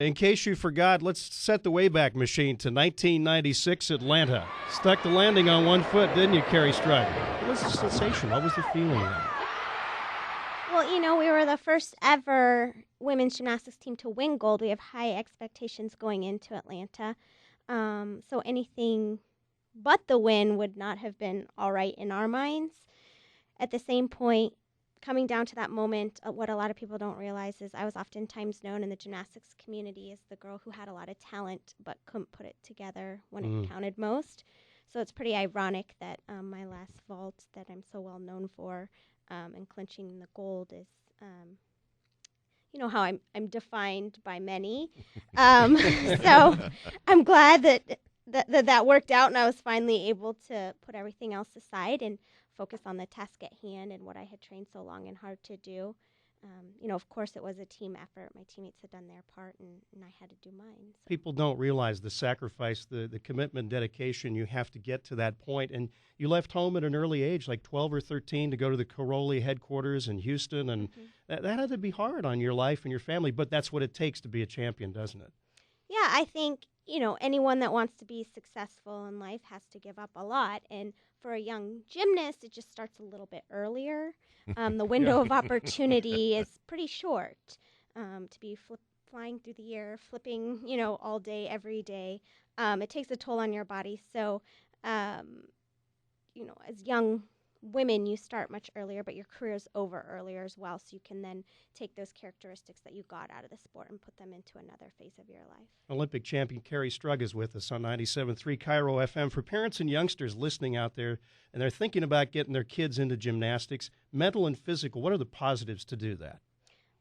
In case you forgot, let's set the Wayback Machine to 1996 Atlanta. Stuck the landing on one foot, didn't you, Kerri Strug? What was the sensation? What was the feeling then? Well, we were the first ever women's gymnastics team to win gold. We have high expectations going into Atlanta. So anything but the win would not have been all right in our minds. At the same point, coming down to that moment, what a lot of people don't realize is I was oftentimes known in the gymnastics community as the girl who had a lot of talent but couldn't put it together when it counted most. So it's pretty ironic that my last vault that I'm so well known for and clinching the gold is, how I'm defined by many. So I'm glad that worked out, and I was finally able to put everything else aside and focus on the task at hand and what I had trained so long and hard to do. Of course, it was a team effort. My teammates had done their part, and I had to do mine. So. People don't realize the sacrifice, the commitment, dedication you have to get to that point. And you left home at an early age, like 12 or 13, to go to the KIRO headquarters in Houston. And that had to be hard on your life and your family, but that's what it takes to be a champion, doesn't it? Yeah, I think, anyone that wants to be successful in life has to give up a lot. And for a young gymnast, it just starts a little bit earlier. The window of opportunity is pretty short to be flying through the air, flipping, all day, every day. It takes a toll on your body. So, as young women, you start much earlier, but your career's over earlier as well. So you can then take those characteristics that you got out of the sport and put them into another phase of your life. Olympic champion Kerri Strug is with us on 97.3 KIRO FM. For parents and youngsters listening out there, and they're thinking about getting their kids into gymnastics, mental and physical, what are the positives to do that?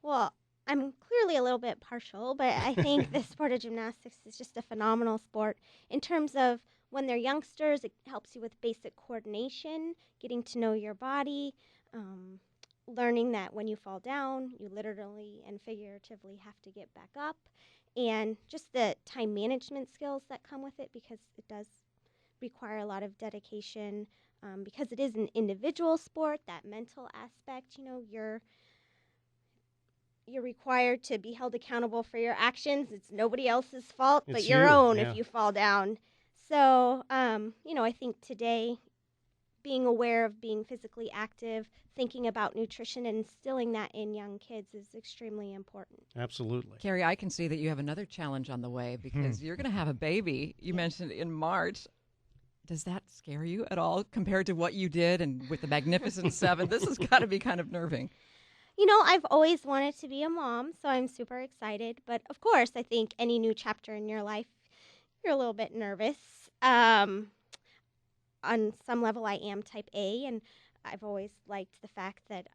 Well, I'm clearly a little bit partial, but I think the sport of gymnastics is just a phenomenal sport in terms of when they're youngsters. It helps you with basic coordination, getting to know your body, learning that when you fall down, you literally and figuratively have to get back up, and just the time management skills that come with it, because it does require a lot of dedication, because it is an individual sport. That mental aspect, you're required to be held accountable for your actions. It's nobody else's fault but your own if you fall down. So, I think today, being aware of being physically active, thinking about nutrition, and instilling that in young kids is extremely important. Absolutely. Kerri, I can see that you have another challenge on the way because you're going to have a baby. You mentioned in March. Does that scare you at all compared to what you did and with the Magnificent Seven? This has got to be kind of nerving. I've always wanted to be a mom, so I'm super excited. But, of course, I think any new chapter in your life, you're a little bit nervous. On some level, I am type A, and I've always liked the fact that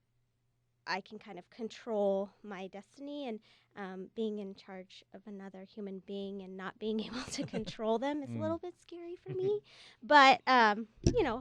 I can kind of control my destiny, and being in charge of another human being and not being able to control them is a little bit scary for me. But,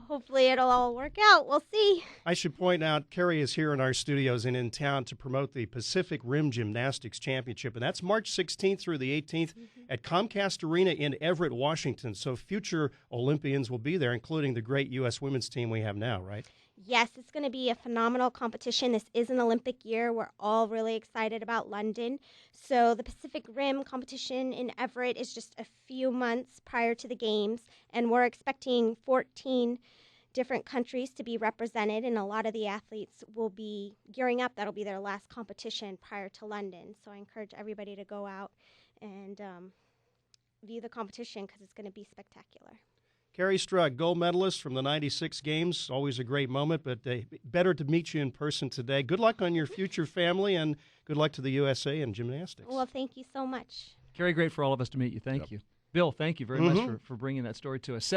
hopefully it'll all work out. We'll see. I should point out, Kerri is here in our studios and in town to promote the Pacific Rim Gymnastics Championship, and that's March 16th through the 18th at Comcast Arena in Everett, Washington. So future Olympians will be there, including the great U.S. women's team we have now, right? Yes, it's going to be a phenomenal competition. This is an Olympic year. We're all really excited about London. So the Pacific Rim competition in Everett is just a few months prior to the Games, and we're expecting 14 different countries to be represented, and a lot of the athletes will be gearing up. That'll be their last competition prior to London. So I encourage everybody to go out and view the competition because it's going to be spectacular. Kerri Strug, gold medalist from the 96 Games. Always a great moment, but better to meet you in person today. Good luck on your future family, and good luck to the USA in gymnastics. Well, thank you so much. Kerri, great for all of us to meet you. Thank you. Bill, thank you very much for bringing that story to us.